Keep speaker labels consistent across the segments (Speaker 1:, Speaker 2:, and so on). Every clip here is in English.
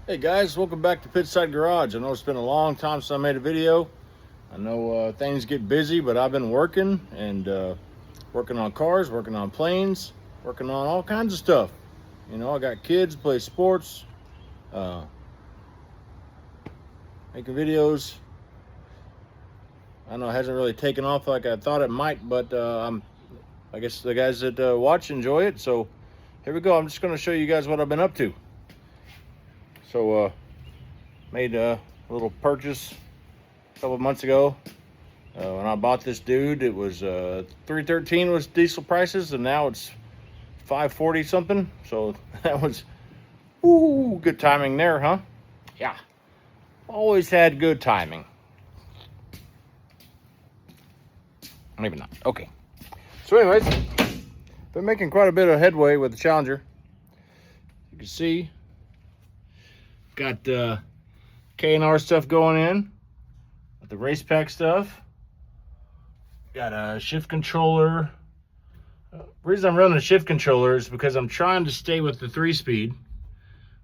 Speaker 1: Hey guys, welcome back to Pitt-Side Garage. I know it's been a long time since I made a video. I know things get busy, but I've been working and working on cars, working on planes, working on all kinds of stuff. You know, I got kids, play sports, making videos. I know it hasn't really taken off like I thought it might, but I guess the guys that watch enjoy it. So here we go. I'm just going to show you guys what I've been up to. So made a little purchase a couple of months ago. When I bought this dude, it was $313 was diesel prices, and now it's $540 something. So that was good timing there, huh? Yeah, always had good timing. Maybe not. Okay. So anyways, been making quite a bit of headway with the Challenger. You can see got K&R stuff going in, got the race pack stuff, got a shift controller. The reason I'm running a shift controller is because I'm trying to stay with the 3-speed,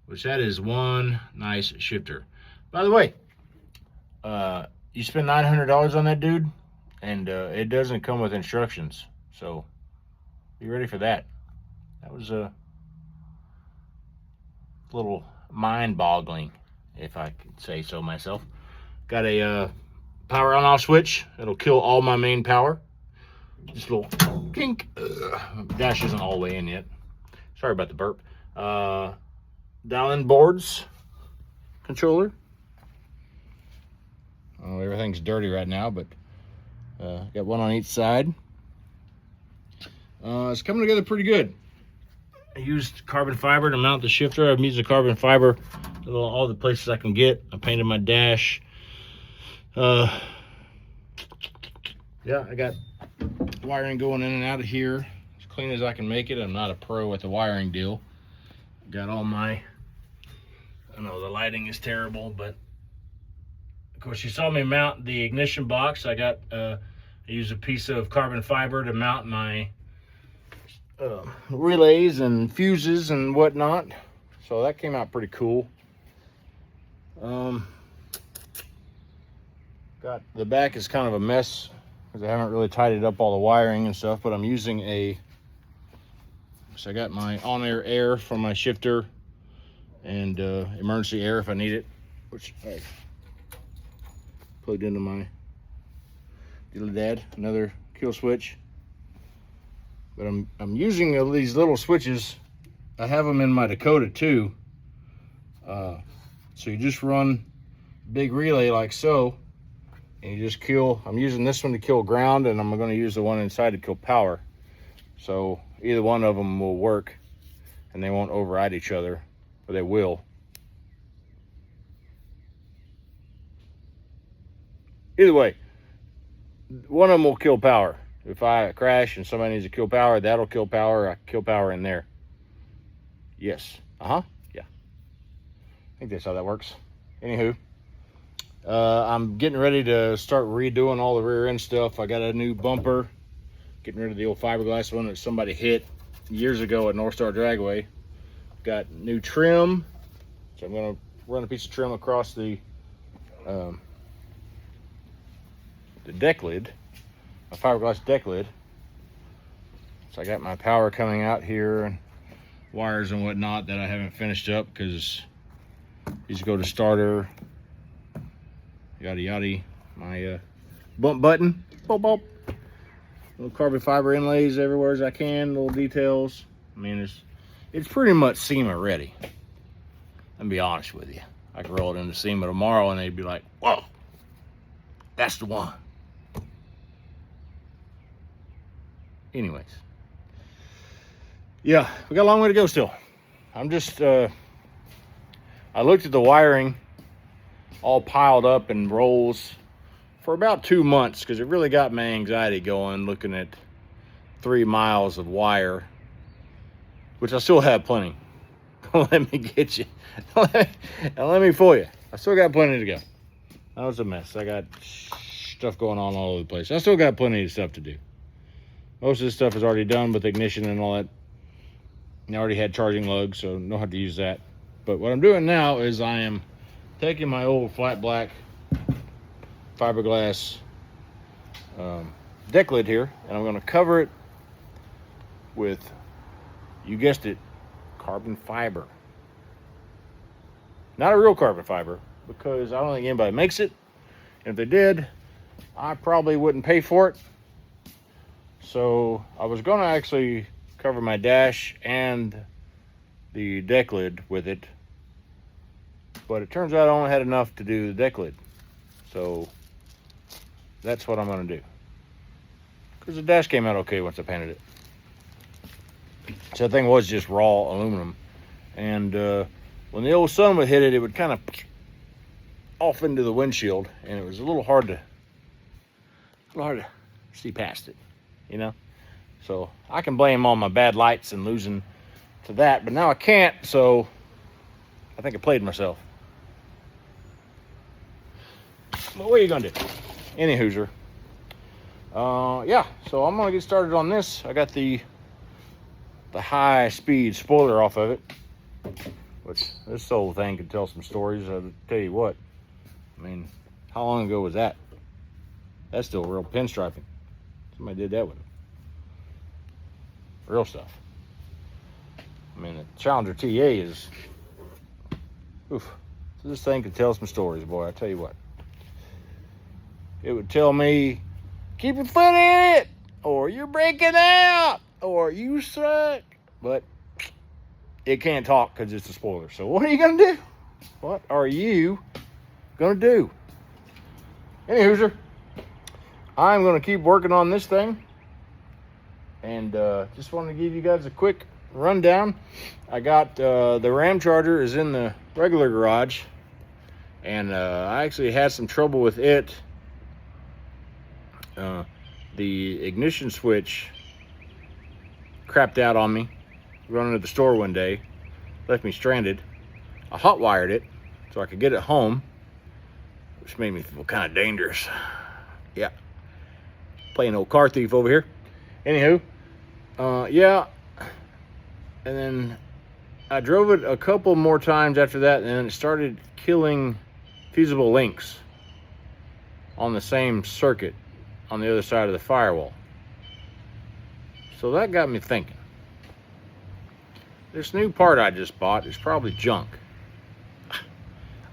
Speaker 1: which that is one nice shifter. By the way, you spend $900 on that dude, and it doesn't come with instructions, so be ready for that. That was a little mind-boggling, if I could say so myself. Got a power on-off switch. It'll kill all my main power. Just a little kink. Dash isn't all the way in yet. Sorry about the burp. Dial-in boards controller. Oh, everything's dirty right now, but got one on each side. It's coming together pretty good. I used carbon fiber to mount the shifter. I've used the carbon fiber to all the places I can get. I painted my dash. Yeah, I got wiring going in and out of here as clean as I can make it. I'm not a pro at the wiring deal. Got all my, I know the lighting is terrible, but of course you saw me mount the ignition box. I used a piece of carbon fiber to mount my relays and fuses and whatnot, so that came out pretty cool. Got the back is kind of a mess because I haven't really tidied up all the wiring and stuff, but I'm using so I got my on-air air from my shifter and emergency air if I need it, which I plugged into my dad, another kill switch. But I'm using these little switches. I have them in my Dakota too. So you just run big relay like so, and you just kill. I'm using this one to kill ground, and I'm going to use the one inside to kill power. So either one of them will work, and they won't override each other, or they will. Either way, one of them will kill power. If I crash and somebody needs to kill power, that'll kill power. I kill power in there. Yes. Yeah. I think that's how that works. Anywho, I'm getting ready to start redoing all the rear end stuff. I got a new bumper, getting rid of the old fiberglass one that somebody hit years ago at North Star Dragway. Got new trim, so I'm going to run a piece of trim across the deck lid. A fiberglass deck lid. So I got my power coming out here and wires and whatnot that I haven't finished up because these go to starter, yada yada. My bump button, boop, boop. Little carbon fiber inlays everywhere as I can, little details. I mean, it's pretty much SEMA ready. I'll be honest with you. I could roll it into SEMA tomorrow and they'd be like, whoa, that's the one. Anyways, yeah, we got a long way to go still. I'm just, I looked at the wiring all piled up in rolls for about 2 months because it really got my anxiety going looking at 3 miles of wire, which I still have plenty. Don't let me get you. Don't let me fool you. I still got plenty to go. That was a mess. I got stuff going on all over the place. I still got plenty of stuff to do. Most of this stuff is already done with ignition and all that. I already had charging lugs, so know how to use that. But what I'm doing now is I am taking my old flat black fiberglass deck lid here, and I'm going to cover it with, you guessed it, carbon fiber. Not a real carbon fiber, because I don't think anybody makes it. And if they did, I probably wouldn't pay for it. So I was going to actually cover my dash and the deck lid with it, but it turns out I only had enough to do the deck lid. So that's what I'm going to do, because the dash came out okay once I painted it. So that thing was just raw aluminum, and when the old sun would hit it, it would kind of off into the windshield, and it was a little hard to see past it, you know. So I can blame all my bad lights and losing to that, but now I can't, so I think I played myself. But what are you gonna do? Any Hoosier. Yeah, so I'm gonna get started on this. I got the high speed spoiler off of it, which this old thing could tell some stories. I'll tell you what, I mean, how long ago was that? That's still real pinstriping. Somebody did that with it. Real stuff. I mean, the Challenger TA is, oof. So this thing could tell some stories, boy, I tell you what. It would tell me, keep your foot in it, or you're breaking out, or you suck. But it can't talk because it's a spoiler. So what are you going to do? What are you going to do? Any Hoosier, I'm going to keep working on this thing. And just wanted to give you guys a quick rundown. I got the Ram charger is in the regular garage, and I actually had some trouble with it. The ignition switch crapped out on me running to the store one day, left me stranded. I hot wired it so I could get it home, which made me feel kind of dangerous. Yeah, playing old car thief over here. Anywho, yeah, and then I drove it a couple more times after that, and then it started killing fusible links on the same circuit on the other side of the firewall. So that got me thinking. This new part I just bought is probably junk.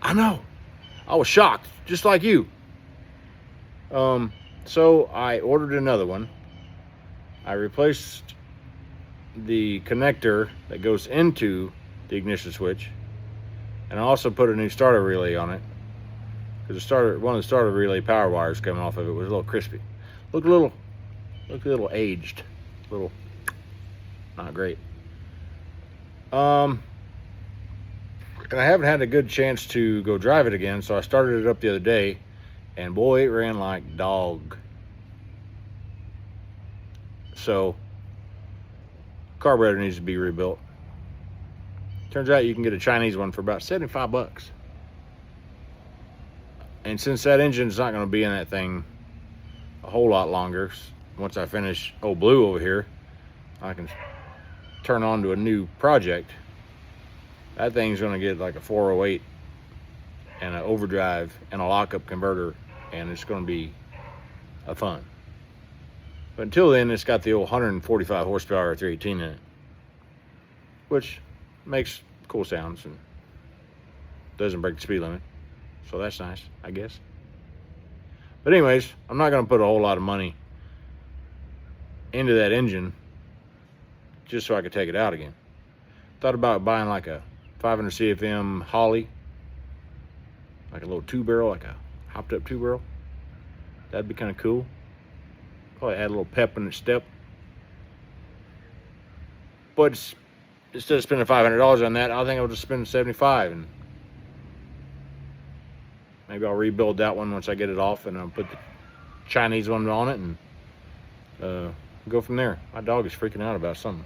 Speaker 1: I know. I was shocked, just like you. So I ordered another one. I replaced the connector that goes into the ignition switch, and I also put a new starter relay on it, because one of the starter relay power wires coming off of it was a little crispy. Looked a little aged, not great. And I haven't had a good chance to go drive it again, so I started it up the other day, and boy, it ran like dog. So carburetor needs to be rebuilt. Turns out you can get a Chinese one for about 75 bucks. And since that engine's not going to be in that thing a whole lot longer, once I finish old Blue over here, I can turn on to a new project. That thing's going to get like a 408 and an overdrive and a lockup converter, and it's going to be a fun. But until then, it's got the old 145 horsepower 318 in it, which makes cool sounds and doesn't break the speed limit. So that's nice, I guess. But anyways, I'm not going to put a whole lot of money into that engine just so I could take it out again. Thought about buying like a 500 CFM Holly, like a little two barrel, like a hopped up two barrel. That'd be kind of cool. Probably add a little pep in its step. But instead of spending $500 on that, I think I'll just spend $75, and maybe I'll rebuild that one once I get it off, and I'll put the Chinese one on it and go from there. My dog is freaking out about something.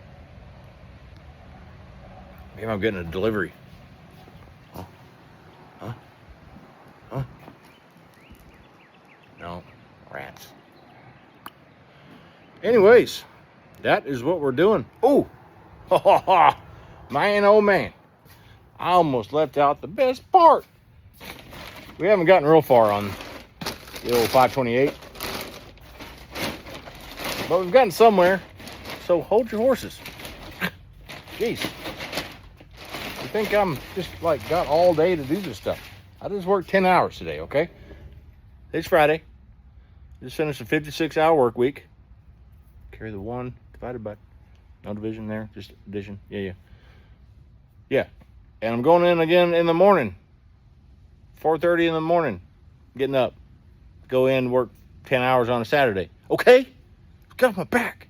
Speaker 1: Maybe I'm getting a delivery. Huh? No, rats. Anyways, that is what we're doing. Oh, man, oh man. I almost left out the best part. We haven't gotten real far on the old 528. But we've gotten somewhere. So hold your horses. Jeez. You think I'm just like got all day to do this stuff? I just worked 10 hours today, okay? It's Friday. Just finished a 56-hour work week. Carry the 1 divided by, no division there, just addition. Yeah. And I'm going in again in the morning. 4:30 in the morning. Getting up. Go in, work 10 hours on a Saturday. Okay? Get off my back.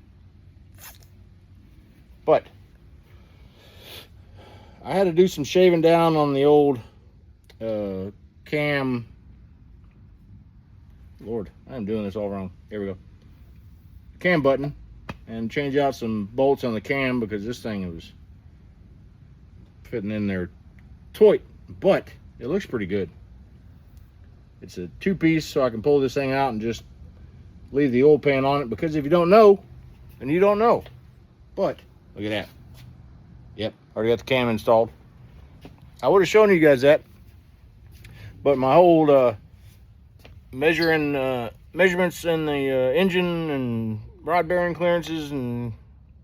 Speaker 1: But I had to do some shaving down on the old cam. Lord, I'm doing this all wrong. Here we go. Cam button. And change out some bolts on the cam because this thing was fitting in there tight. But it looks pretty good. It's a 2-piece, so I can pull this thing out and just leave the oil pan on it. Because if you don't know, then you don't know. But look at that. Yep, already got the cam installed. I would have shown you guys that, but my old measurements in the engine and rod bearing clearances and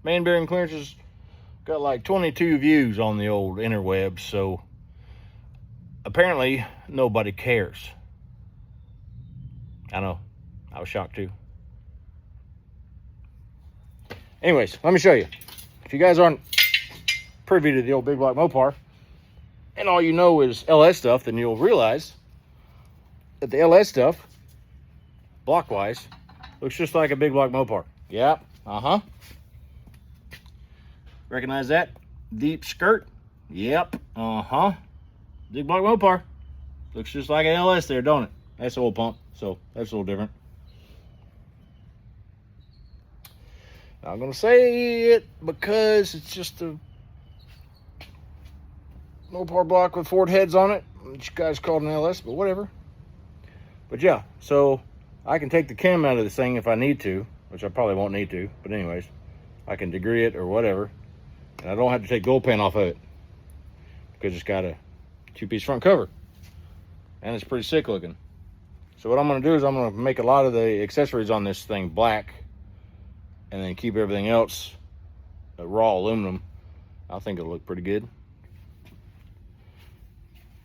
Speaker 1: main bearing clearances got like 22 views on the old interwebs, so apparently nobody cares. I know, I was shocked too. Anyways, let me show you. If you guys aren't privy to the old big block Mopar and all you know is LS stuff, then you'll realize that the LS stuff, block-wise, looks just like a big block Mopar. Yep, Recognize that? Deep skirt? Yep, Big block Mopar. Looks just like an LS there, don't it? That's oil pump, so that's a little different. Not gonna say it because it's just a Mopar block with Ford heads on it, which you guys called an LS, but whatever. But yeah, so I can take the cam out of this thing if I need to, which I probably won't need to, but anyways, I can degree it or whatever, and I don't have to take gold pan off of it because it's got a 2-piece front cover, and it's pretty sick looking. So what I'm gonna do is I'm gonna make a lot of the accessories on this thing black, and then keep everything else raw aluminum. I think it'll look pretty good.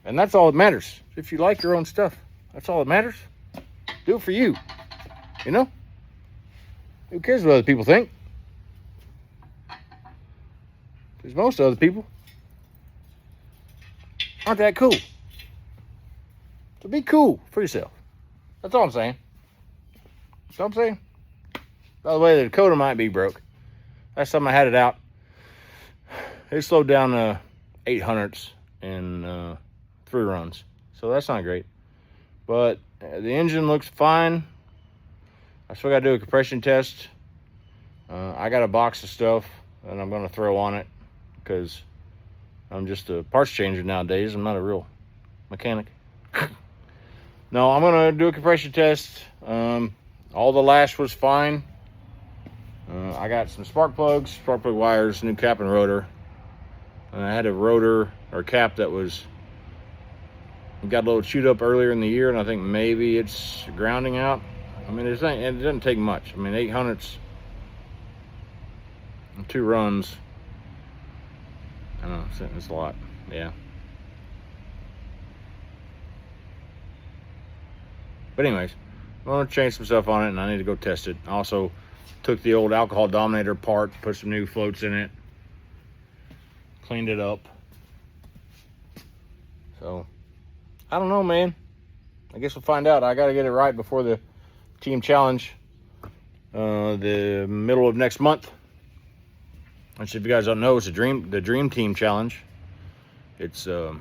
Speaker 1: And that's all that matters. If you like your own stuff, that's all that matters. Do it for you. You know? Who cares what other people think? Because most other people aren't that cool. So be cool for yourself. That's all I'm saying. That's all I'm saying. By the way, the Dakota might be broke. Last time I had it out, it slowed down 800ths in 3 runs. So that's not great. But the engine looks fine. I still got to do a compression test. I got a box of stuff that I'm going to throw on it because I'm just a parts changer nowadays. I'm not a real mechanic. No, I'm going to do a compression test. All the lash was fine. I got some spark plug wires, new cap and rotor. And I had a rotor or cap that got a little chewed up earlier in the year, and I think maybe it's grounding out. I mean, it doesn't take much. I mean, 800ths and 2 runs. I don't know, it's a lot. Yeah. But anyways, I'm going to change some stuff on it, and I need to go test it. I also took the old alcohol dominator apart, put some new floats in it, cleaned it up. So, I don't know, man. I guess we'll find out. I got to get it right before the team challenge, the middle of next month. Which, if you guys don't know, it's the Dream Team Challenge. It's I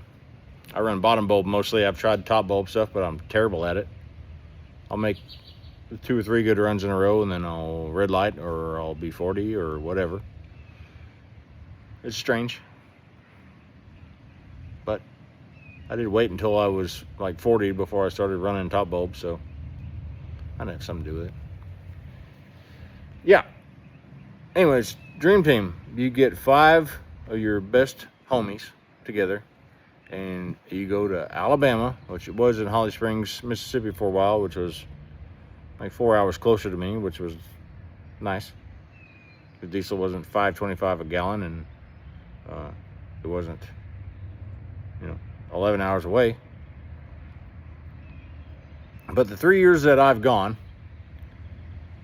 Speaker 1: run bottom bulb mostly. I've tried top bulb stuff, but I'm terrible at it. I'll make 2 or 3 good runs in a row, and then I'll red light, or I'll be 40 or whatever. It's strange, but I did wait until I was like 40 before I started running top bulb, so I'd have something to do with it. Yeah. Anyways, Dream Team. You get 5 of your best homies together, and you go to Alabama, which it was in Holly Springs, Mississippi for a while, which was like 4 hours closer to me, which was nice. The diesel wasn't $5.25 a gallon, and it wasn't, 11 hours away. But the 3 years that I've gone,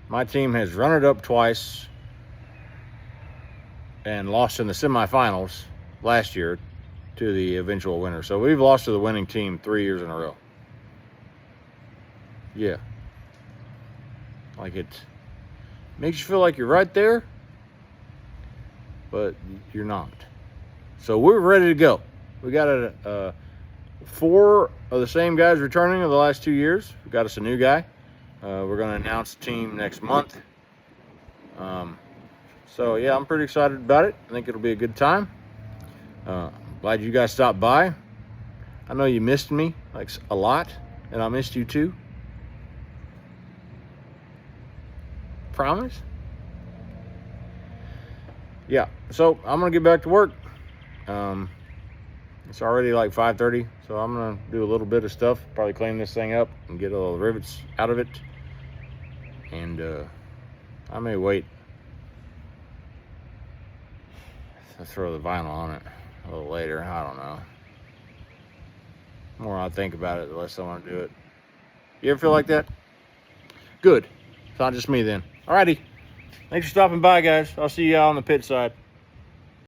Speaker 1: my team has run it up twice and lost in the semifinals last year to the eventual winner. So we've lost to the winning team 3 years in a row. Yeah. Like, it makes you feel like you're right there, but you're not. So we're ready to go. We got 4 of the same guys returning of the last 2 years. We got us a new guy. We're going to announce the team next month. So yeah, I'm pretty excited about it. I think it'll be a good time. Glad you guys stopped by. I know you missed me like a lot, and I missed you too. Promise? Yeah, so I'm gonna get back to work. It's already like 5:30, so I'm gonna do a little bit of stuff, probably clean this thing up and get all the rivets out of it. And I may wait to throw the vinyl on it a little later. I don't know. The more I think about it, the less I want to do it. You ever feel like that? Good. It's not just me then. Alrighty. Thanks for stopping by, guys. I'll see you out on the pit side.